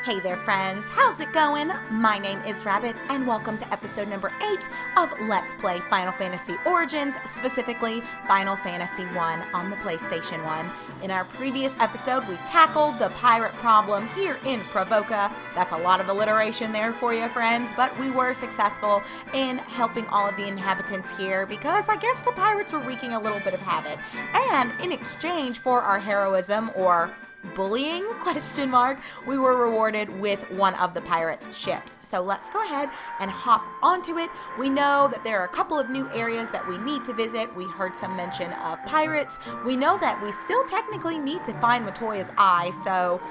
Hey there friends, how's it going? My name is Rabbit and welcome to episode number 8 of Let's Play Final Fantasy Origins, specifically Final Fantasy 1 on the PlayStation 1. In our previous episode, we tackled the pirate problem here in Pravoka. That's a lot of alliteration there for you friends, but we were successful in helping all of the inhabitants here because I guess the pirates were wreaking a little bit of havoc. And in exchange for our heroism, or bullying, question mark, we were rewarded with one of the pirates' ships. So let's go ahead and hop onto it. We know that there are a couple of new areas that we need to visit. We heard some mention of pirates. We know that we still technically need to find Matoya's eye, so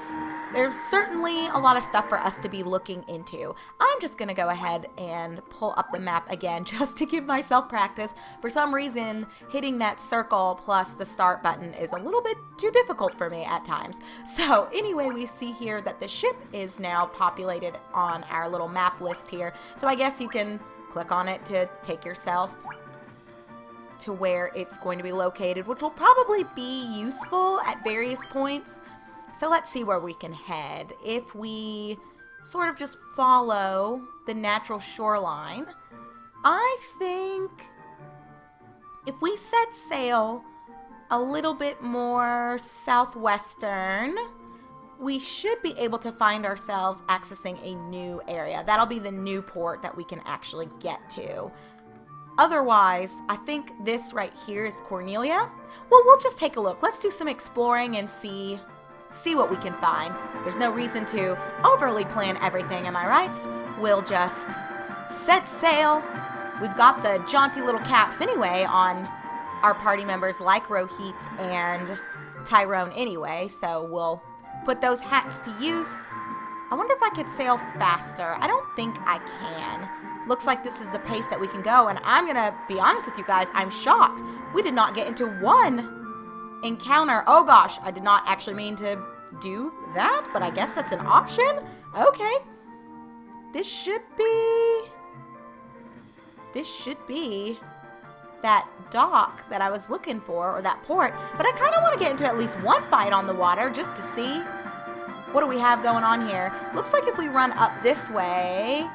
there's certainly a lot of stuff for us to be looking into. I'm just going to go ahead and pull up the map again just to give myself practice. For some reason, hitting that circle plus the start button is a little bit too difficult for me at times. So anyway, we see here that the ship is now populated on our little map list here. So I guess you can click on it to take yourself to where it's going to be located, which will probably be useful at various points. So let's see where we can head. If we sort of just follow the natural shoreline, I think if we set sail a little bit more southwestern, we should be able to find ourselves accessing a new area. That'll be the new port that we can actually get to. Otherwise, I think this right here is Cornelia. Well, we'll just take a look. Let's do some exploring and see what we can find. There's no reason to overly plan everything, am I right? We'll just set sail. We've got the jaunty little caps anyway on our party members like Rohit and Tyrone anyway, so we'll put those hats to use. I wonder if I could sail faster. I don't think I can. Looks like this is the pace that we can go, and I'm gonna be honest with you guys, I'm shocked. We did not get into one encounter. Oh gosh, I did not actually mean to do that, but I guess that's an option. Okay. This should be that dock that I was looking for, or that port, but I kind of want to get into at least one fight on the water just to see what do we have going on here. Looks like if we run up this way,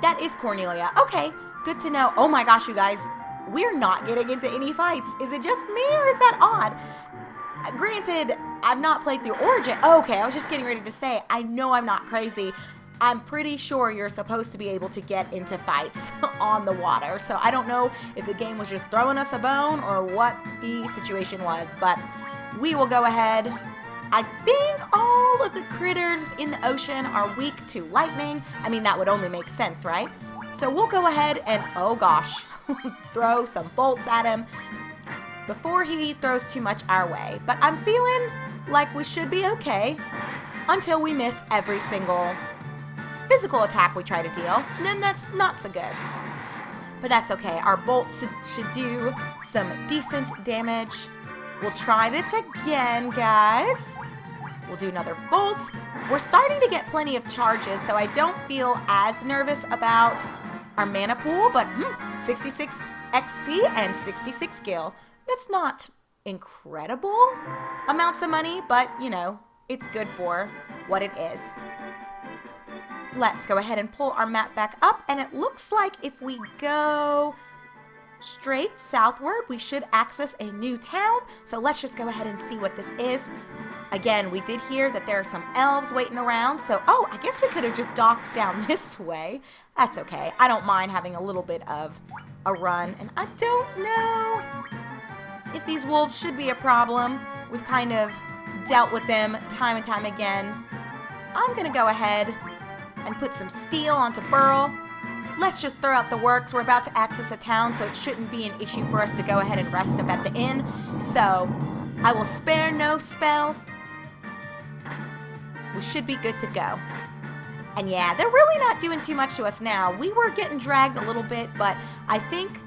that is Cornelia. Okay, good to know. Oh my gosh, you guys, we're not getting into any fights. Is it just me, or is that odd? Granted, I've not played through Origin. Okay, I was just getting ready to say, I know I'm not crazy. I'm pretty sure you're supposed to be able to get into fights on the water. So I don't know if the game was just throwing us a bone or what the situation was, but we will go ahead. I think all of the critters in the ocean are weak to lightning. I mean, that would only make sense, right? So we'll go ahead and, oh gosh, throw some bolts at him before he throws too much our way. But I'm feeling like we should be okay until we miss every single physical attack we try to deal. And then that's not so good. But that's okay. Our bolts should do some decent damage. We'll try this again, guys. We'll do another bolt. We're starting to get plenty of charges, so I don't feel as nervous about our mana pool, but 66 XP and 66 gil. That's not incredible amounts of money, but, you know, it's good for what it is. Let's go ahead and pull our map back up, and it looks like if we go straight southward, we should access a new town. So let's just go ahead and see what this is. Again, we did hear that there are some elves waiting around, so, oh, I guess we could have just docked down this way. That's okay. I don't mind having a little bit of a run, and I don't know if these wolves should be a problem. We've kind of dealt with them time and time again. I'm going to go ahead and put some steel onto Burl. Let's just throw out the works. We're about to access a town, so it shouldn't be an issue for us to go ahead and rest up at the inn. So I will spare no spells. We should be good to go. And yeah, they're really not doing too much to us now. We were getting dragged a little bit, but I think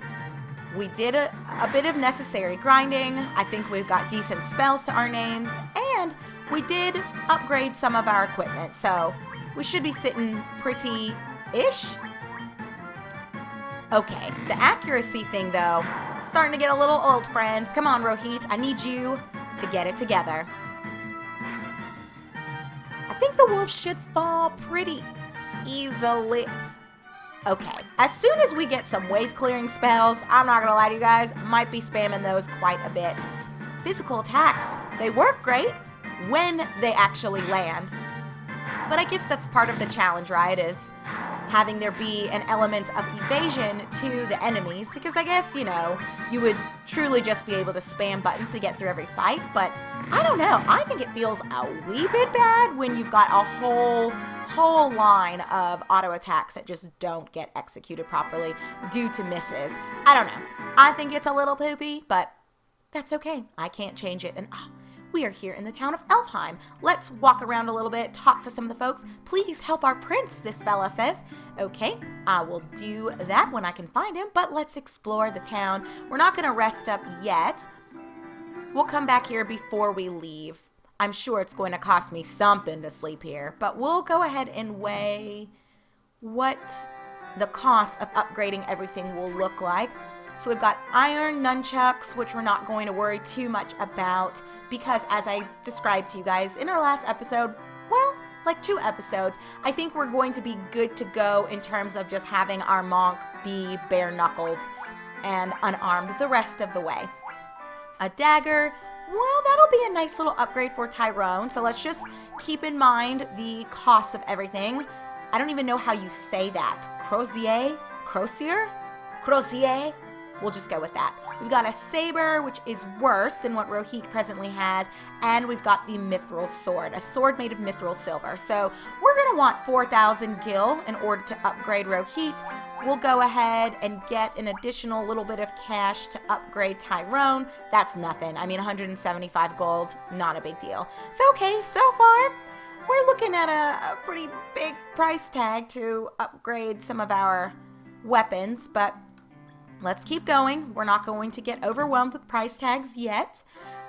we did a bit of necessary grinding. I think we've got decent spells to our names, and we did upgrade some of our equipment, so we should be sitting pretty-ish. Okay, the accuracy thing, though, starting to get a little old, friends. Come on, Rohit, I need you to get it together. I think the wolves should fall pretty easily. Okay, as soon as we get some wave clearing spells, I'm not gonna lie to you guys, might be spamming those quite a bit. Physical attacks, they work great when they actually land. But I guess that's part of the challenge, right, is having there be an element of evasion to the enemies, because I guess, you know, you would truly just be able to spam buttons to get through every fight, but I don't know, I think it feels a wee bit bad when you've got a whole line of auto attacks that just don't get executed properly due to misses. I don't know. I think it's a little poopy, but that's okay. I can't change it. And we are here in the town of Elfheim. Let's walk around a little bit, talk to some of the folks. Please help our prince, this fella says. Okay, I will do that when I can find him, but let's explore the town. We're not going to rest up yet. We'll come back here before we leave. I'm sure it's going to cost me something to sleep here, but we'll go ahead and weigh what the cost of upgrading everything will look like. So we've got iron nunchucks, which we're not going to worry too much about because, as I described to you guys in our last episode, well, like 2 episodes, I think we're going to be good to go in terms of just having our monk be bare-knuckled and unarmed the rest of the way. A dagger, well, that'll be a nice little upgrade for Tyrone, so let's just keep in mind the cost of everything. I don't even know how you say that. Crozier? Crosier? Crozier? We'll just go with that. We've got a saber, which is worse than what Rohit presently has, and we've got the mithril sword, a sword made of mithril silver. So we're going to want 4,000 gil in order to upgrade Rohit. We'll go ahead and get an additional little bit of cash to upgrade Tyrone. That's nothing. I mean, 175 gold, not a big deal. So, okay, so far, we're looking at a pretty big price tag to upgrade some of our weapons, but let's keep going. We're not going to get overwhelmed with price tags yet.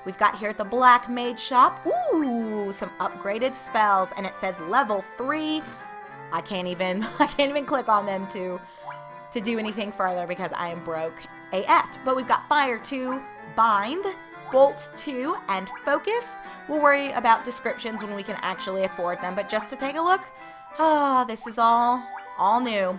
We've got here at the Black Mage Shop, ooh, some upgraded spells, and it says level 3. I can't even click on them to do anything further because I am broke AF. But we've got Fire 2, Bind, Bolt 2, and Focus. We'll worry about descriptions when we can actually afford them, but just to take a look, this is all new.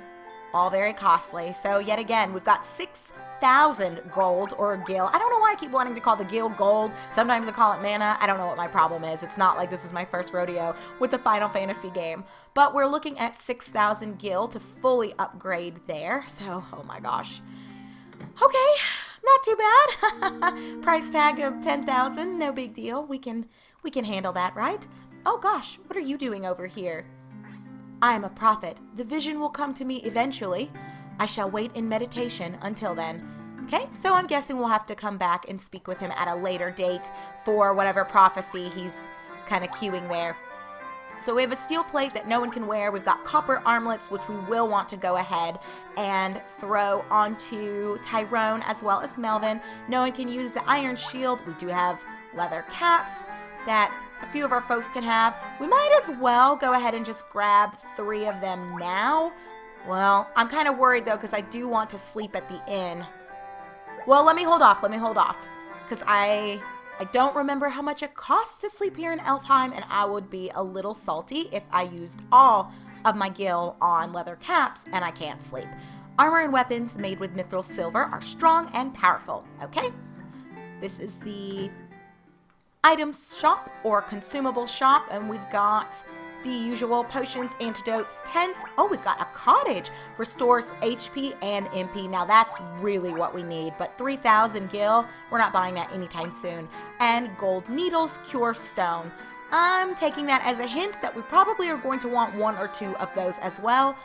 All very costly. So yet again, we've got 6,000 gold or gil. I don't know why I keep wanting to call the gil gold. Sometimes I call it mana. I don't know what my problem is. It's not like this is my first rodeo with the Final Fantasy game. But we're looking at 6,000 gil to fully upgrade there. So, oh my gosh. Okay, not too bad. Price tag of 10,000, no big deal. We can handle that, right? Oh gosh, what are you doing over here? I am a prophet. The vision will come to me eventually. I shall wait in meditation until then. Okay, so I'm guessing we'll have to come back and speak with him at a later date for whatever prophecy he's kind of queuing there. So we have a steel plate that no one can wear. We've got copper armlets, which we will want to go ahead and throw onto Tyrone as well as Melvin. No one can use the iron shield. We do have leather caps that a few of our folks can have. We might as well go ahead and just grab 3 of them now. Well, I'm kind of worried though because I do want to sleep at the inn. Well, let me hold off because I don't remember how much it costs to sleep here in Elfheim, and I would be a little salty if I used all of my gil on leather caps and I can't sleep. Armor and weapons made with mithril silver are strong and powerful. Okay, this is the items shop or consumable shop, and we've got the usual potions, antidotes, tents. Oh, we've got a cottage, restores HP and MP. Now that's really what we need, but 3,000 gil, we're not buying that anytime soon. And gold needles, cure stone. I'm taking that as a hint that we probably are going to want 1 or 2 of those as well.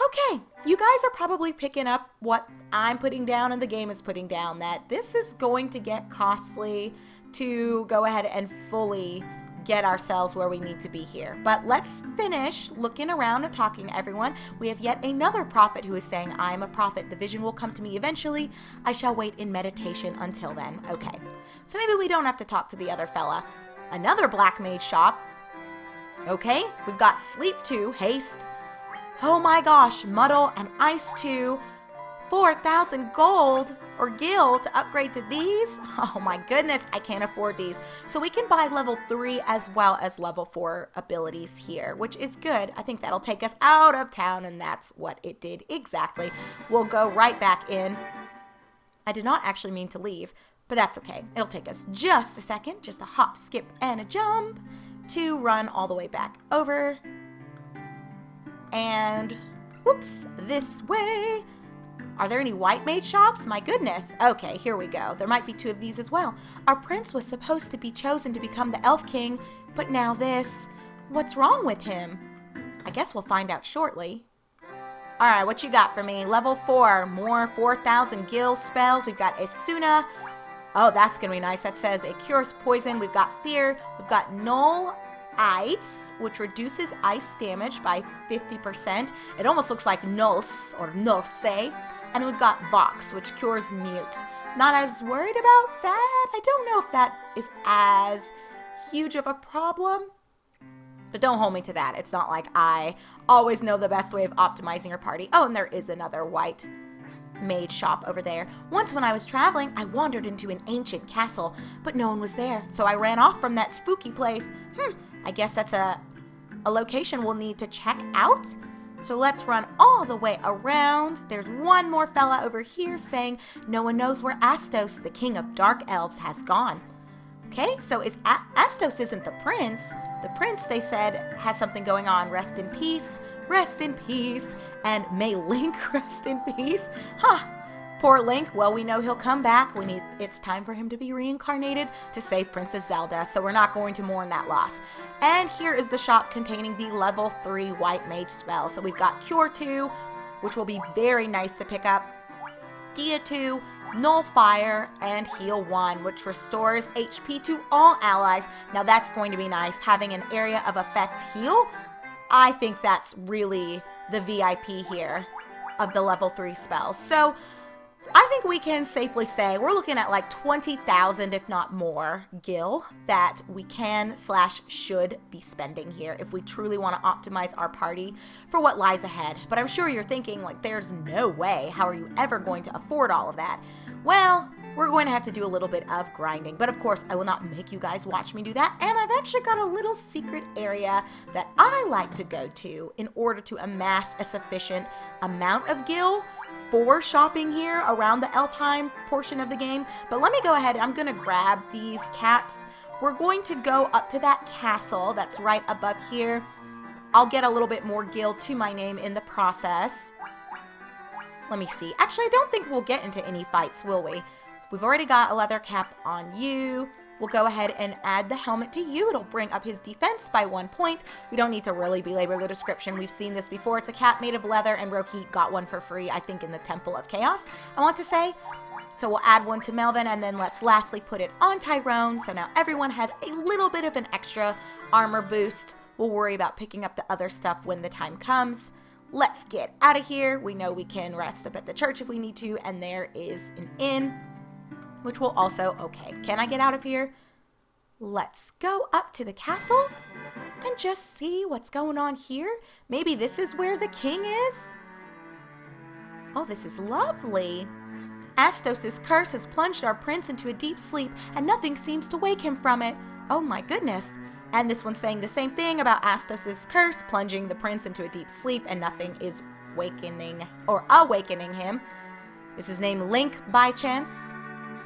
Okay, you guys are probably picking up what I'm putting down and the game is putting down, that this is going to get costly to go ahead and fully get ourselves where we need to be here. But let's finish looking around and talking to everyone. We have yet another prophet who is saying, I am a prophet. The vision will come to me eventually. I shall wait in meditation until then. Okay, so maybe we don't have to talk to the other fella. Another Black Mage Shop. Okay, we've got Sleep 2, Haste. Oh my gosh, Muddle and Ice 2. 4,000 gold. or gil to upgrade to these. Oh my goodness, I can't afford these. So we can buy level 3 as well as level 4 abilities here, which is good. I think that'll take us out of town, and that's what it did exactly. We'll go right back in. I did not actually mean to leave, but that's okay. It'll take us just a second, just a hop, skip, and a jump to run all the way back over. And whoops, this way. Are there any white mage shops? My goodness. Okay, here we go. There might be 2 of these as well. Our prince was supposed to be chosen to become the elf king, but now this. What's wrong with him? I guess we'll find out shortly. All right, what you got for me? Level 4, more 4,000 gil spells. We've got Asuna. Oh, that's going to be nice. That says it cures poison. We've got fear. We've got null ice, which reduces ice damage by 50%. It almost looks like nulse or nulse. And then we've got Vox, which cures mute. Not as worried about that. I don't know if that is as huge of a problem. But don't hold me to that. It's not like I always know the best way of optimizing your party. Oh, and there is another white mage shop over there. Once when I was traveling, I wandered into an ancient castle, but no one was there. So I ran off from that spooky place. I guess that's a location we'll need to check out. So let's run all the way around. There's one more fella over here saying no one knows where Astos, the king of dark elves, has gone. Okay, so Astos isn't the prince. The prince, they said, has something going on. Rest in peace, and may Link rest in peace. Poor Link. Well, we know he'll come back. It's time for him to be reincarnated to save Princess Zelda, so we're not going to mourn that loss. And here is the shop containing the level 3 white mage spell. So we've got Cure 2, which will be very nice to pick up. Dia 2, Null Fire, and Heal 1, which restores HP to all allies. Now that's going to be nice, having an area of effect heal. I think that's really the VIP here of the level 3 spells. So I think we can safely say we're looking at like 20,000, if not more, gil that we can/should be spending here if we truly want to optimize our party for what lies ahead. But I'm sure you're thinking, like, there's no way. How are you ever going to afford all of that? Well, we're going to have to do a little bit of grinding. But of course, I will not make you guys watch me do that. And I've actually got a little secret area that I like to go to in order to amass a sufficient amount of gil for shopping here around the Elfheim portion of the game. But let me go ahead. I'm going to grab these caps. We're going to go up to that castle that's right above here. I'll get a little bit more gil to my name in the process. Let me see. Actually, I don't think we'll get into any fights, will we? We've already got a leather cap on you. We'll go ahead and add the helmet to you. It'll bring up his defense by 1 point. We don't need to really belabor the description. We've seen this before. It's a cap made of leather, and Rohit got one for free, I think, in the Temple of Chaos, I want to say. So we'll add one to Melvin, and then let's lastly put it on Tyrone. So now everyone has a little bit of an extra armor boost. We'll worry about picking up the other stuff when the time comes. Let's get out of here. We know we can rest up at the church if we need to, and there is an inn, which will also, okay, can I get out of here? Let's go up to the castle and just see what's going on here. Maybe this is where the king is? Oh, this is lovely. Astos' curse has plunged our prince into a deep sleep, and nothing seems to wake him from it. Oh my goodness. And this one's saying the same thing about Astos' curse plunging the prince into a deep sleep, and nothing is awakening him. Is his name Link by chance?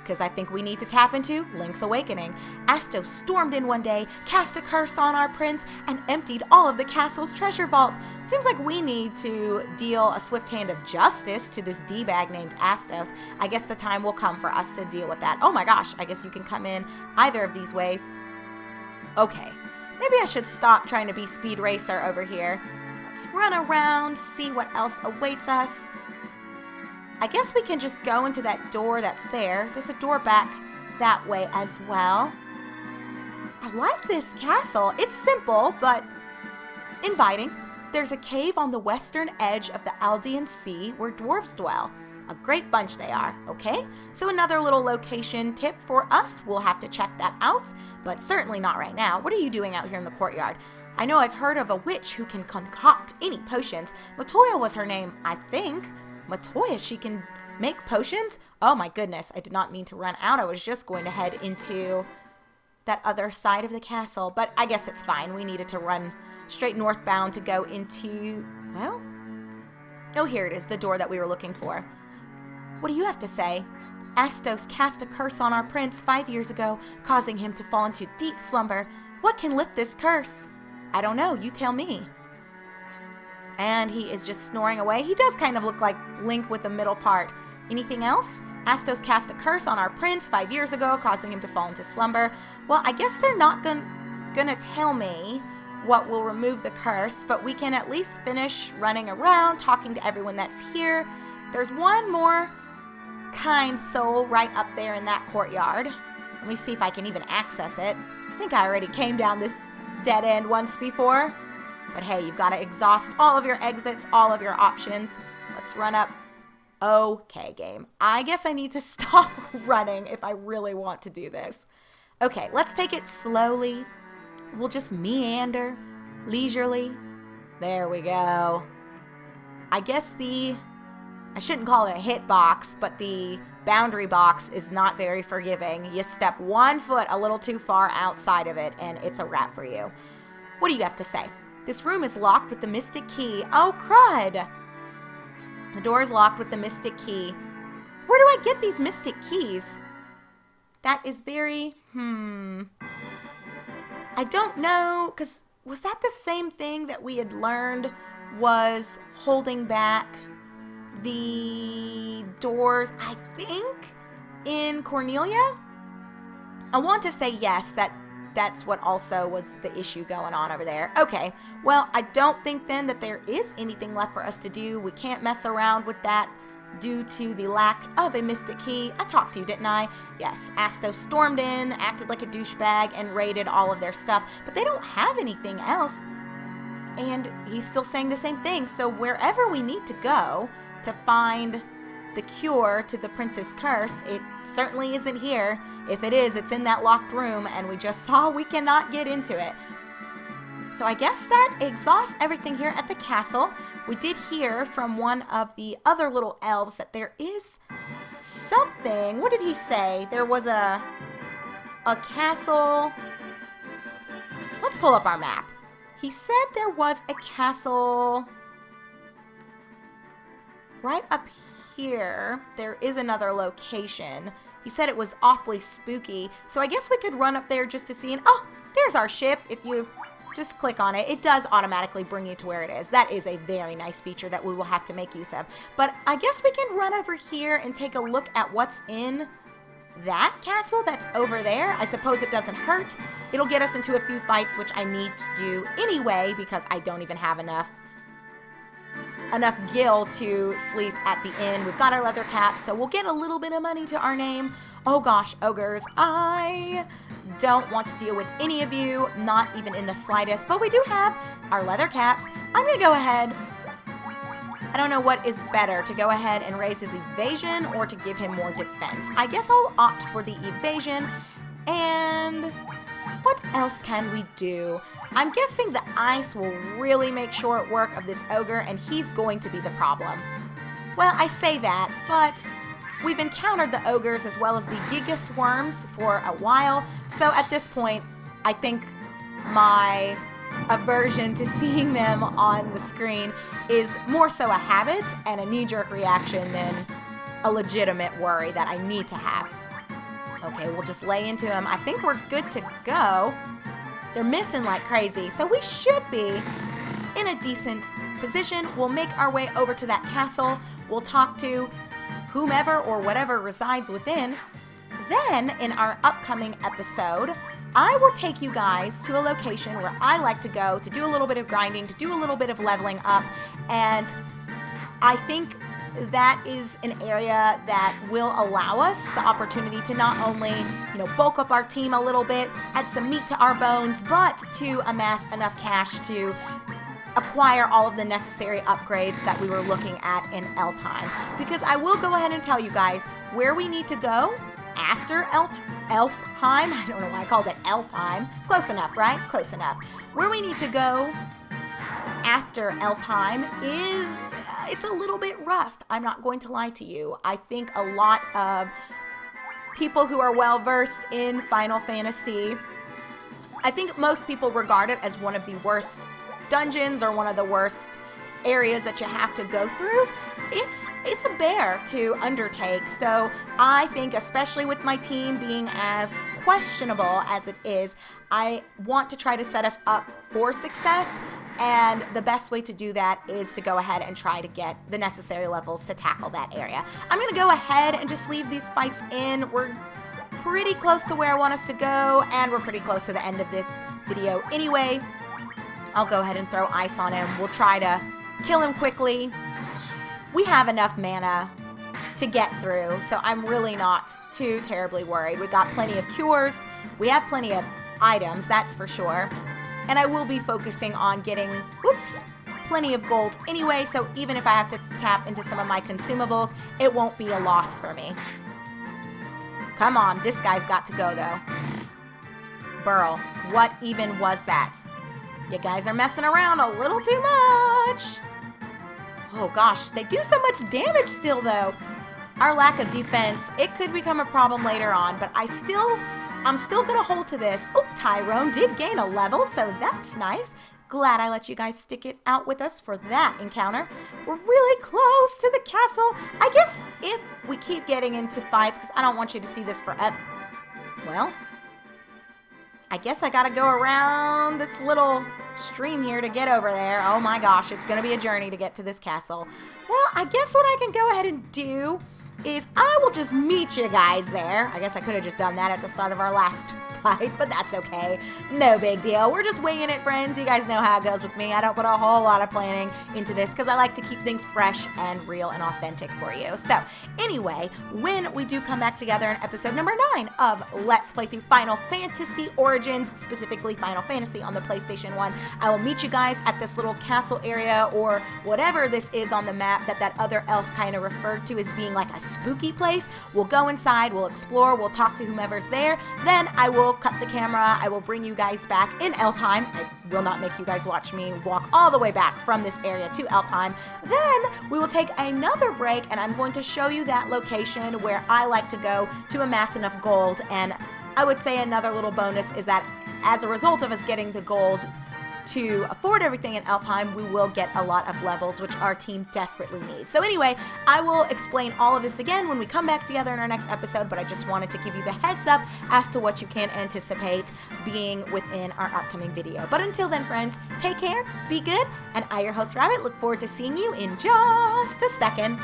Because I think we need to tap into Link's awakening. Astos stormed in one day, cast a curse on our prince, and emptied all of the castle's treasure vaults. Seems like we need to deal a swift hand of justice to this D-bag named Astos. I guess the time will come for us to deal with that. Oh my gosh, I guess you can come in either of these ways. Okay, maybe I should stop trying to be Speed Racer over here. Let's run around, see what else awaits us. I guess we can just go into that door that's there. There's a door back that way as well. I like this castle. It's simple, but inviting. There's a cave on the western edge of the Aldean Sea where dwarves dwell. A great bunch they are, okay? So another little location tip for us. We'll have to check that out, but certainly not right now. What are you doing out here in the courtyard? I know I've heard of a witch who can concoct any potions. Matoya was her name, I think. Matoya, she can Make potions? Oh my goodness, I did not mean to run out. I was just going to head into that other side of the castle, but I guess it's fine. We needed to run straight northbound to go into, well, oh, here it is, the door that we were looking for. What do you have to say? Astos cast a curse on our prince 5 years ago, causing him to fall into deep slumber. What can lift this curse? I don't know, you tell me. And he is just snoring away. He does kind of look like Link with the middle part. Anything else? Astos cast a curse on our prince 5 years ago, causing him to fall into slumber. Well, I guess they're not gonna tell me what will remove the curse, but we can at least finish running around, talking to everyone that's here. There's one more kind soul right up there in that courtyard. Let me see if I can even access it. I think I already came down this dead end once before. But hey, you've got to exhaust all of your exits, all of your options. Let's run up. Okay, game. I guess I need to stop running if I really want to do this. Okay, let's take it slowly. We'll just meander leisurely. There we go. I guess I shouldn't call it a hit box, but the boundary box is not very forgiving. You step 1 foot a little too far outside of it, and it's a wrap for you. What do you have to say? This room is locked with the mystic key. Oh, crud. The door is locked with the mystic key. Where do I get these mystic keys? That is very, I don't know, because was that the same thing that we had learned was holding back the doors, I think, in Cornelia? I want to say yes, that's what also was the issue going on over there. Okay, well, I don't think then that there is anything left for us to do. We can't mess around with that due to the lack of a mystic key. I talked to you, didn't I? Yes, Astos stormed in, acted like a douchebag, and raided all of their stuff, but they don't have anything else. And he's still saying the same thing, so wherever we need to go to find the cure to the prince's curse, it certainly isn't here. If it is, it's in that locked room, and we just saw we cannot get into it. So I guess that exhausts everything here at the castle. We did hear from one of the other little elves that there is something. What did he say? There was a castle. Let's pull up our map. He said there was a castle right up here. There is another location. He said it was awfully spooky, so I guess we could run up there just to see. And oh, there's our ship. If you just click on it, it does automatically bring you to where it is. That is a very nice feature that we will have to make use of. But I guess we can run over here and take a look at what's in that castle that's over there. I suppose it doesn't hurt. It'll get us into a few fights, which I need to do anyway because I don't even have enough gil to sleep at the inn. We've got our leather caps, so we'll get a little bit of money to our name. Oh gosh, ogres, I don't want to deal with any of you, not even in the slightest, but we do have our leather caps. I'm gonna go ahead. I don't know what is better, to go ahead and raise his evasion or to give him more defense. I guess I'll opt for the evasion. And what else can we do? I'm guessing the ice will really make short work of this ogre, and he's going to be the problem. Well, I say that, but we've encountered the ogres as well as the gigas worms for a while, so at this point, I think my aversion to seeing them on the screen is more so a habit and a knee-jerk reaction than a legitimate worry that I need to have. Okay, we'll just lay into him. I think we're good to go. They're missing like crazy, so we should be in a decent position. We'll make our way over to that castle. We'll talk to whomever or whatever resides within. Then, in our upcoming episode, I will take you guys to a location where I like to go to do a little bit of grinding, to do a little bit of leveling up, and I think that is an area that will allow us the opportunity to not only, bulk up our team a little bit, add some meat to our bones, but to amass enough cash to acquire all of the necessary upgrades that we were looking at in Elfheim. Because I will go ahead and tell you guys where we need to go after Elfheim. I don't know why I called it Elfheim. Close enough, right? Close enough. Where we need to go after Elfheim is it's a little bit rough. I'm not going to lie to you. I think a lot of people who are well versed in Final Fantasy, I think most people regard it as one of the worst dungeons or one of the worst areas that you have to go through. It's a bear to undertake. So I think, especially with my team being as questionable as it is, I want to try to set us up for success. And the best way to do that is to go ahead and try to get the necessary levels to tackle that area. I'm going to go ahead and just leave these fights in. We're pretty close to where I want us to go, and we're pretty close to the end of this video anyway. I'll go ahead and throw ice on him. We'll try to kill him quickly. We have enough mana to get through, so I'm really not too terribly worried. We've got plenty of cures. We have plenty of items, that's for sure. And I will be focusing on getting, plenty of gold anyway, so even if I have to tap into some of my consumables, it won't be a loss for me. Come on, this guy's got to go, though. Burl, what even was that? You guys are messing around a little too much. Oh gosh, they do so much damage still, though. Our lack of defense, it could become a problem later on, but I'm still gonna hold to this. Oh, Tyrone did gain a level, so that's nice. Glad I let you guys stick it out with us for that encounter. We're really close to the castle. I guess if we keep getting into fights, because I don't want you to see this forever. Well, I guess I gotta go around this little stream here to get over there. Oh my gosh, it's gonna be a journey to get to this castle. Well, I guess what I can go ahead and do is I will just meet you guys there. I guess I could have just done that at the start of our last fight, but that's okay. No big deal. We're just winging it, friends. You guys know how it goes with me. I don't put a whole lot of planning into this because I like to keep things fresh and real and authentic for you. So anyway, when we do come back together in episode number 9 of Let's Play Through Final Fantasy Origins, specifically Final Fantasy on the PlayStation 1, I will meet you guys at this little castle area or whatever this is on the map that other elf kind of referred to as being like a spooky place. We'll go inside, we'll explore, we'll talk to whomever's there. Then I will cut the camera, I will bring you guys back in Elfheim. I will not make you guys watch me walk all the way back from this area to Elfheim. Then we will take another break and I'm going to show you that location where I like to go to amass enough gold. And I would say another little bonus is that as a result of us getting the gold to afford everything in Elfheim, we will get a lot of levels, which our team desperately needs. So anyway, I will explain all of this again when we come back together in our next episode, but I just wanted to give you the heads up as to what you can anticipate being within our upcoming video. But until then, friends, take care, be good, and I, your host Rabbit, look forward to seeing you in just a second.